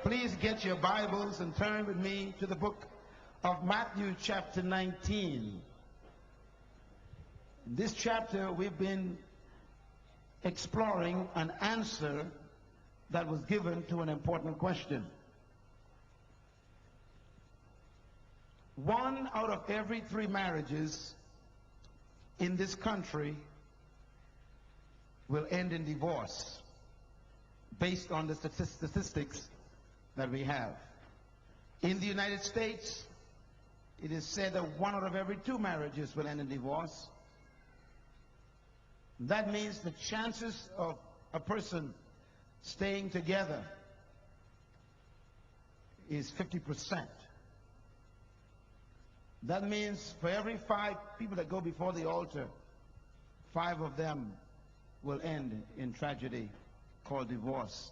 Please get your Bibles and turn with me to the book of Matthew chapter 19. In this chapter, we've been exploring an answer that was given to an important question. 1 out of every 3 marriages in this country will end in divorce, based on the statistics that we have. In the United States, it is said that 1 out of every 2 marriages will end in divorce. That means the chances of a person staying together is 50%. That means for every 5 people that go before the altar, 5 of them will end in tragedy called divorce.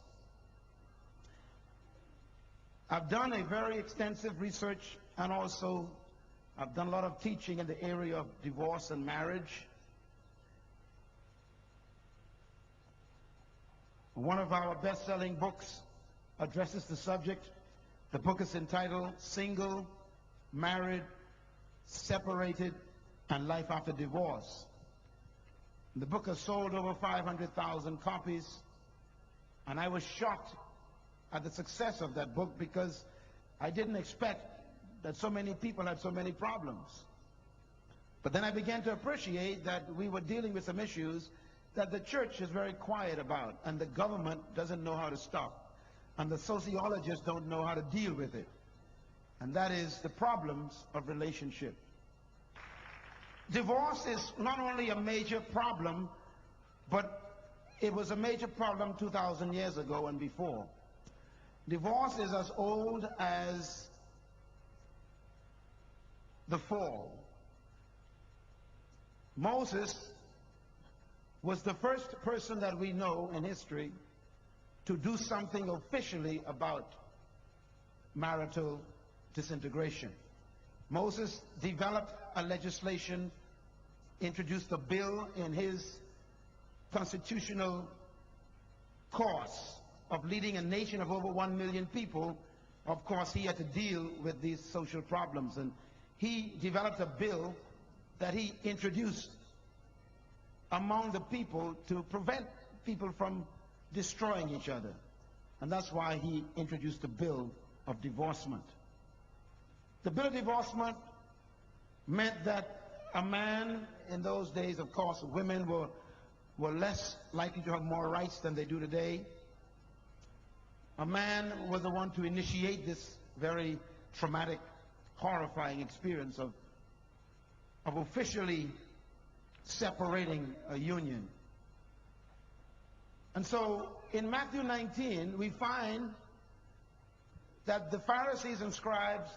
I've done a very extensive research, and also I've done a lot of teaching in the area of divorce and marriage. One of our best-selling books addresses the subject. The book is entitled Single, Married, Separated, and Life After Divorce. The book has sold over 500,000 copies, and I was shocked at the success of that book because I didn't expect that so many people had so many problems. But then I began to appreciate that we were dealing with some issues that the church is very quiet about, and the government doesn't know how to stop, and the sociologists don't know how to deal with it. And that is the problems of relationship. Divorce is not only a major problem, but it was a major problem 2,000 years ago and before. Divorce is as old as the fall. Moses was the first person that we know in history to do something officially about marital disintegration. Moses developed a legislation, introduced a bill in his constitutional course of leading a nation of over 1 million people. Of course, he had to deal with these social problems, and he developed a bill that he introduced among the people to prevent people from destroying each other. And that's why he introduced the bill of divorcement. The bill of divorcement meant that a man in those days, of course, women were less likely to have more rights than they do today. A man was the one to initiate this very traumatic, horrifying experience of officially separating a union. And so in Matthew 19, we find that the Pharisees and scribes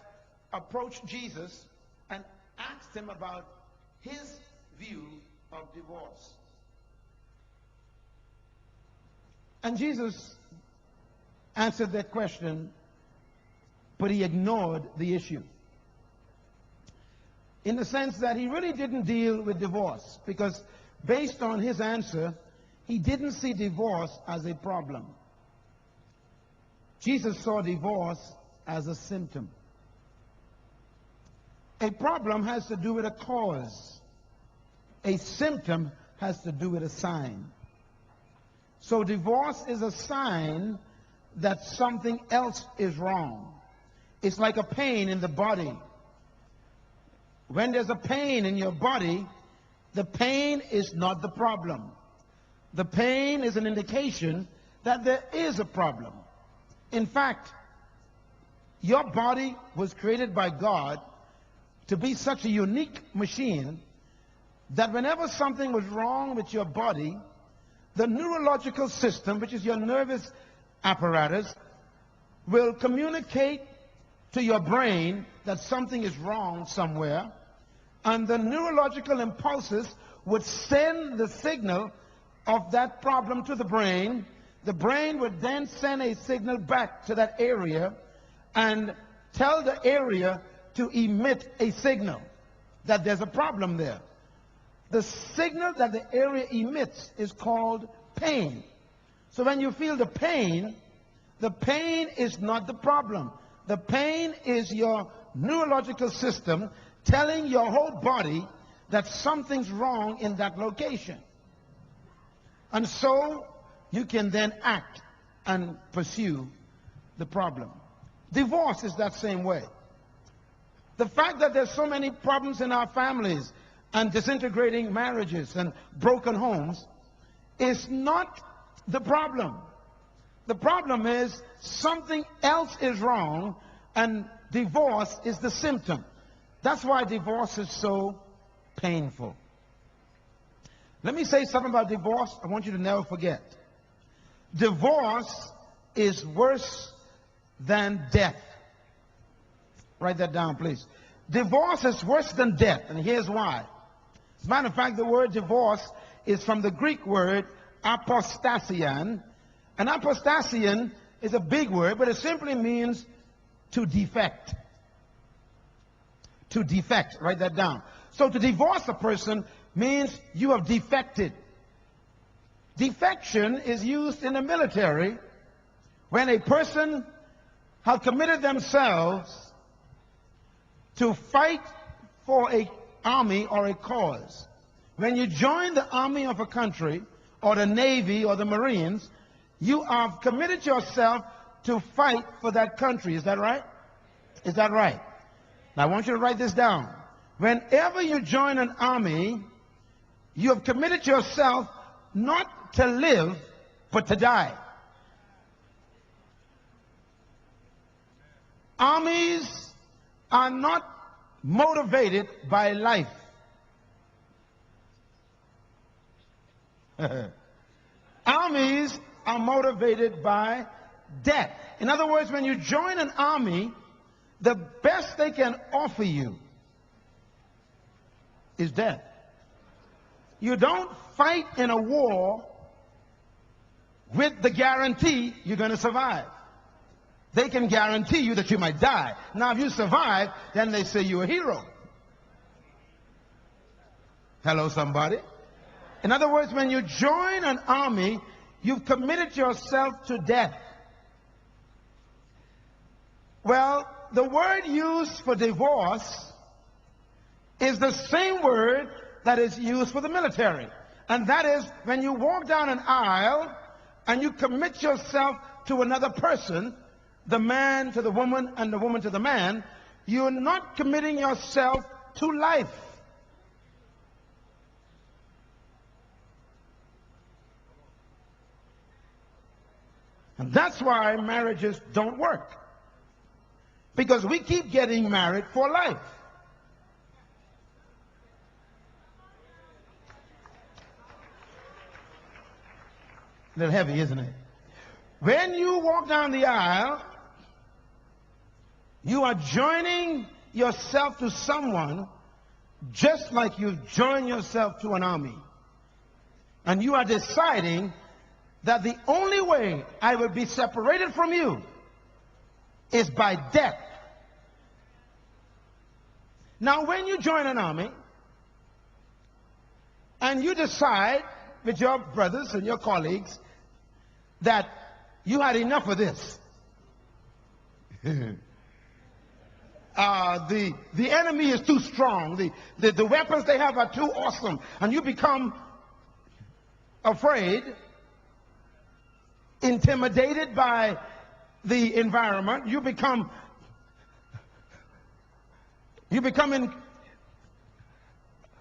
approached Jesus and asked him about his view of divorce. And Jesus answered that question, but he ignored the issue. In the sense that he really didn't deal with divorce, because based on his answer, he didn't see divorce as a problem. Jesus saw divorce as a symptom. A problem has to do with a cause. A symptom has to do with a sign. So divorce is a sign that something else is wrong. It's like a pain in the body. When there's a pain in your body, the pain is not the problem. The pain is an indication that there is a problem. In fact, your body was created by God to be such a unique machine that whenever something was wrong with your body, the neurological system, which is your nervous apparatus, will communicate to your brain that something is wrong somewhere, and the neurological impulses would send the signal of that problem to the brain. The brain would then send a signal back to that area and tell the area to emit a signal that there's a problem there. The signal that the area emits is called pain. So when you feel the pain, The pain is not the problem. The pain is your neurological system telling your whole body that something's wrong in that location. And so you can then act and pursue the problem. Divorce is that same way. The fact that there's so many problems in our families and disintegrating marriages and broken homes is not the problem. The problem is something else is wrong, and divorce is the symptom. That's why divorce is so painful. Let me say something about divorce I want you to never forget. Divorce is worse than death. Write that down, please. Divorce is worse than death, and here's why. As a matter of fact, the word divorce is from the Greek word apostasian. And apostasian is a big word, but it simply means to defect. To defect. Write that down. So to divorce a person means you have defected. Defection is used in the military when a person has committed themselves to fight for an army or a cause. When you join the army of a country or the Navy or the Marines, you have committed yourself to fight for that country. Is that right? Is that right? Now I want you to write this down. Whenever you join an army, you have committed yourself not to live, but to die. Armies are not motivated by life. Armies are motivated by death. In other words, when you join an army, the best they can offer you is death. You don't fight in a war with the guarantee you're going to survive. They can guarantee you that you might die. Now, if you survive, then they say you're a hero. Hello, somebody. In other words, when you join an army, you've committed yourself to death. Well, the word used for divorce is the same word that is used for the military. And that is when you walk down an aisle and you commit yourself to another person, the man to the woman and the woman to the man, you're not committing yourself to life. And that's why marriages don't work. Because we keep getting married for life. A little heavy, isn't it? When you walk down the aisle, you are joining yourself to someone just like you join yourself to an army. And you are deciding that the only way I will be separated from you is by death. Now, when you join an army and you decide with your brothers and your colleagues that you had enough of this, the enemy is too strong, the weapons they have are too awesome, and you become afraid, intimidated by the environment, you become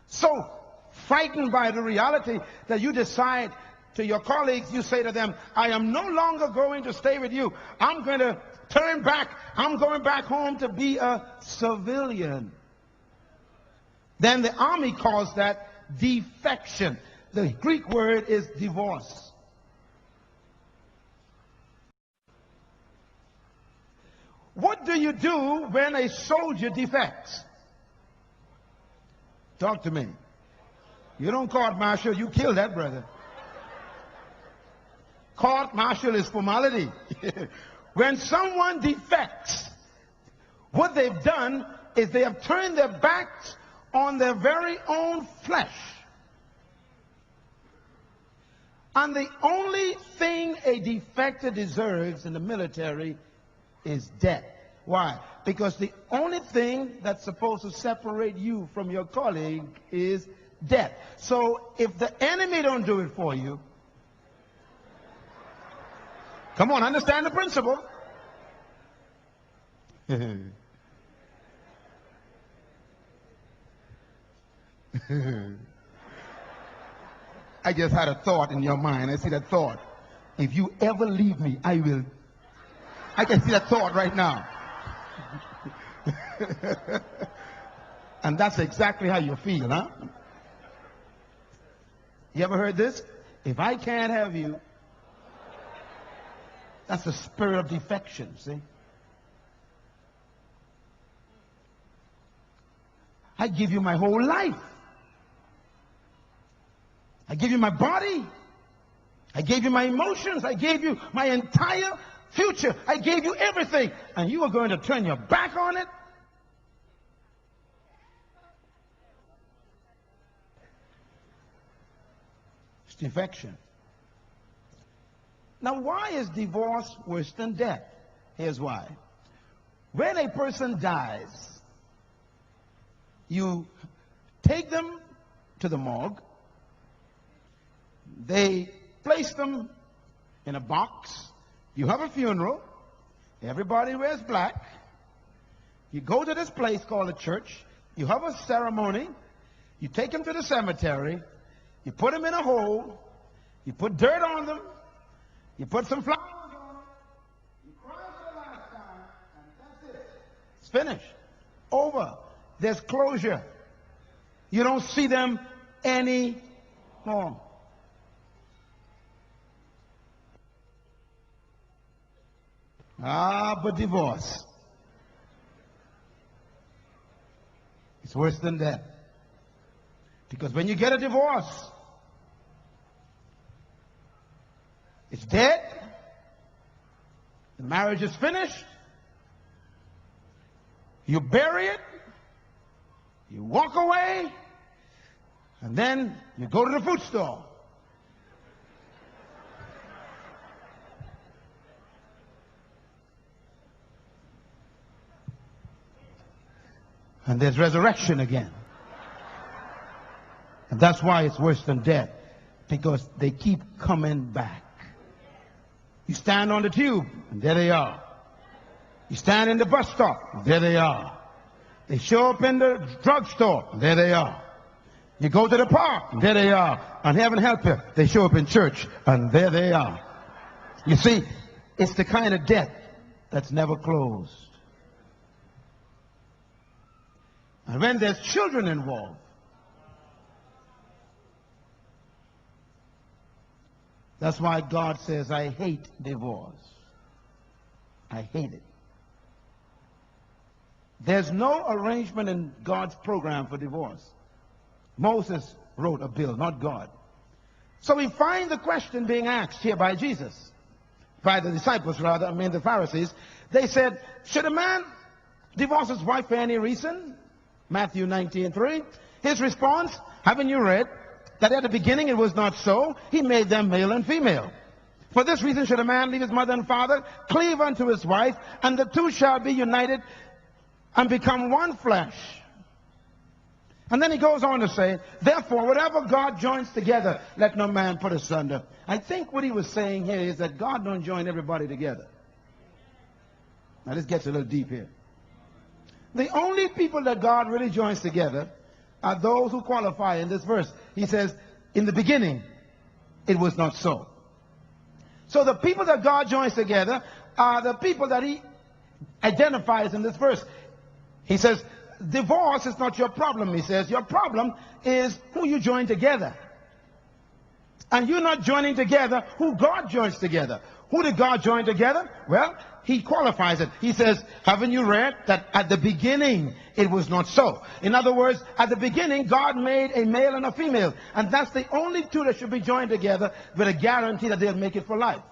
so frightened by the reality that you decide to your colleagues, you say to them, I am no longer going to stay with you. I'm going to turn back. I'm going back home to be a civilian. Then the army calls that defection. The Greek word is divorce. What do you do when a soldier defects? Talk to me. You don't court-martial, you kill that brother. Court-martial is formality. When someone defects, what they've done is they have turned their backs on their very own flesh. And the only thing a defector deserves in the military is death. Why? Because the only thing that's supposed to separate you from your colleague is death. So if the enemy don't do it for you, come on, understand the principle. I just had a thought in your mind. I see that thought. If you ever leave me, I will. I can see that thought right now. And that's exactly how you feel, huh? You ever heard this? If I can't have you, that's the spirit of defection, see? I give you my whole life. I gave you my body. I gave you my emotions. I gave you my entire future. I gave you everything. And you are going to turn your back on it? It's defection. Now, why is divorce worse than death? Here's why. When a person dies, you take them to the morgue. They place them in a box. You have a funeral. Everybody wears black. You go to this place called a church. You have a ceremony. You take them to the cemetery. You put them in a hole. You put dirt on them. You put some flowers on them. You cry for the last time. And that's it. It's finished. Over. There's closure. You don't see them anymore. But divorce, it's worse than that. Because when you get a divorce, it's dead. The marriage is finished. You bury it. You walk away. And then you go to the food store. And there's resurrection again. And that's why it's worse than death. Because they keep coming back. You stand on the tube, and there they are. You stand in the bus stop, and there they are. They show up in the drugstore, and there they are. You go to the park, and there they are. And heaven help you, they show up in church, and there they are. You see, it's the kind of death that's never closed. And when there's children involved, that's why God says, I hate divorce. I hate it. There's no arrangement in God's program for divorce. Moses wrote a bill, not God. So we find the question being asked here by Jesus, by the disciples rather, the Pharisees. They said, should a man divorce his wife for any reason? Matthew 19:3. His response, haven't you read that at the beginning it was not so? He made them male and female. For this reason should a man leave his mother and father, cleave unto his wife, and the two shall be united and become one flesh. And then he goes on to say, therefore, whatever God joins together, let no man put asunder. I think what he was saying here is that God don't join everybody together. Now this gets a little deep here. The only people that God really joins together are those who qualify in this verse. He says, in the beginning, it was not so. So the people that God joins together are the people that he identifies in this verse. He says, divorce is not your problem, he says. Your problem is who you join together. And you're not joining together who God joins together. Who did God join together? Well, he qualifies it. He says, haven't you read that at the beginning it was not so? In other words, at the beginning God made a male and a female. And that's the only two that should be joined together with a guarantee that they'll make it for life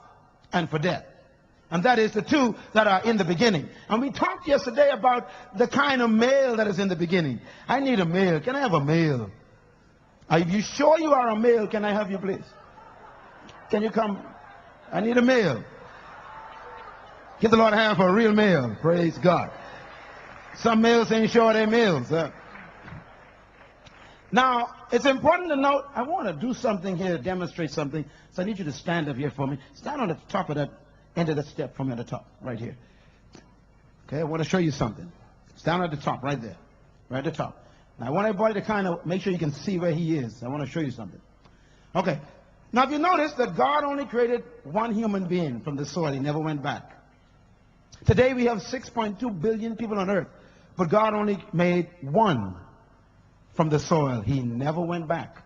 and for death. And that is the two that are in the beginning. And we talked yesterday about the kind of male that is in the beginning. I need a male. Can I have a male? Are you sure you are a male? Can I have you, please? Can you come? I need a male. Give the Lord a hand for a real male. Praise God. Some males ain't sure they're males. Now, it's important to note, I want to do something here to demonstrate something. So I need you to stand up here for me. Stand on the top of that end of the step for me at the top, right here. Okay, I want to show you something. Stand at the top, right there. Right at the top. Now, I want everybody to kind of make sure you can see where he is. I want to show you something. Okay. Now, if you notice that God only created one human being from the soil. He never went back. Today, we have 6.2 billion people on earth. But God only made one from the soil. He never went back.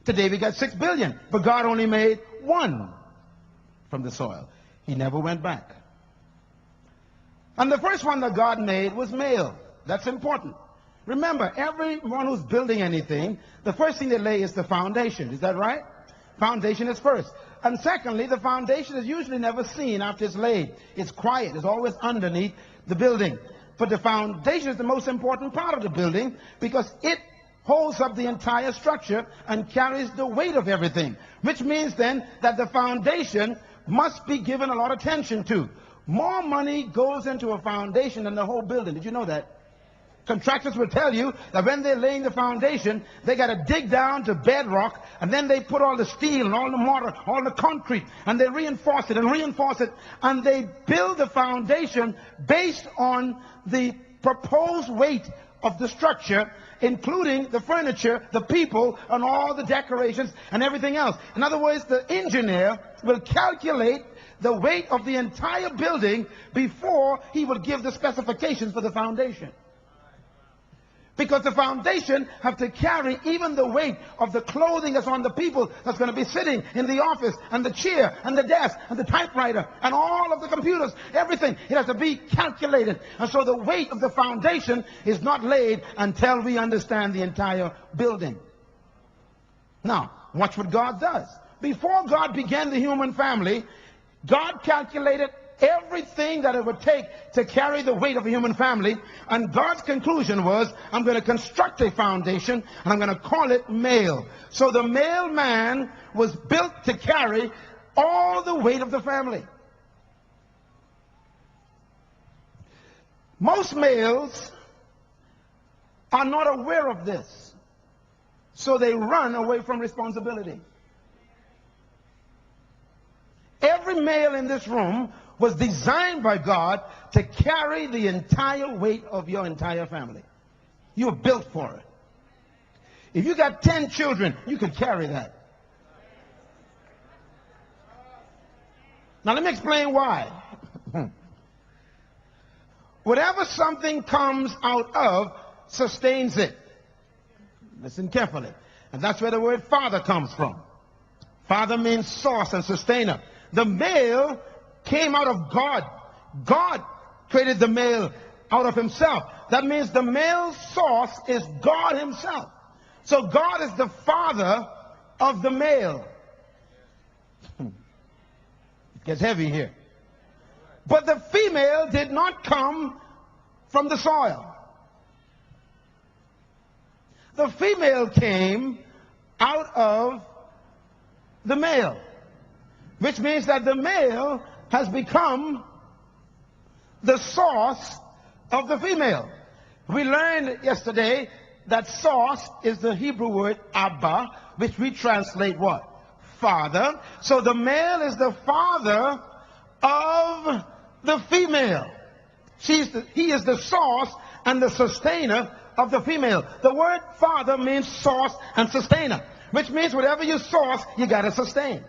Today, we got 6 billion. But God only made one from the soil. He never went back. And the first one that God made was male. That's important. Remember, everyone who's building anything, the first thing they lay is the foundation. Is that right? Foundation is first. And secondly, the foundation is usually never seen after it's laid. It's quiet. It's always underneath the building. But the foundation is the most important part of the building because it holds up the entire structure and carries the weight of everything. Which means then that the foundation must be given a lot of attention to. More money goes into a foundation than the whole building. Did you know that? Contractors will tell you that when they're laying the foundation, they got to dig down to bedrock, and then they put all the steel and all the mortar, all the concrete, and they reinforce it, and they build the foundation based on the proposed weight of the structure, including the furniture, the people, and all the decorations and everything else. In other words, the engineer will calculate the weight of the entire building before he will give the specifications for the foundation. Because the foundation have to carry even the weight of the clothing that's on the people that's going to be sitting in the office, and the chair, and the desk, and the typewriter, and all of the computers, everything. It has to be calculated. And so the weight of the foundation is not laid until we understand the entire building. Now, watch what God does. Before God began the human family, God calculated everything that it would take to carry the weight of a human family, and God's conclusion was, I'm going to construct a foundation and I'm going to call it male. So the male man was built to carry all the weight of the family. Most males are not aware of this, so they run away from responsibility. Every male in this room was designed by God to carry the entire weight of your entire family. You were built for it. If you got 10 children, you could carry that. Now let me explain why. Whatever something comes out of sustains it. Listen carefully. And that's where the word father comes from. Father means source and sustainer. The male came out of God. God created the male out of himself. That means the male source is God himself. So God is the father of the male. It gets heavy here. But the female did not come from the soil. The female came out of the male, which means that the male has become the source of the female. We learned yesterday that source is the Hebrew word Abba, which we translate what? Father. So the male is the father of the female. He is the source and the sustainer of the female. The word father means source and sustainer, which means whatever you source, you got to sustain.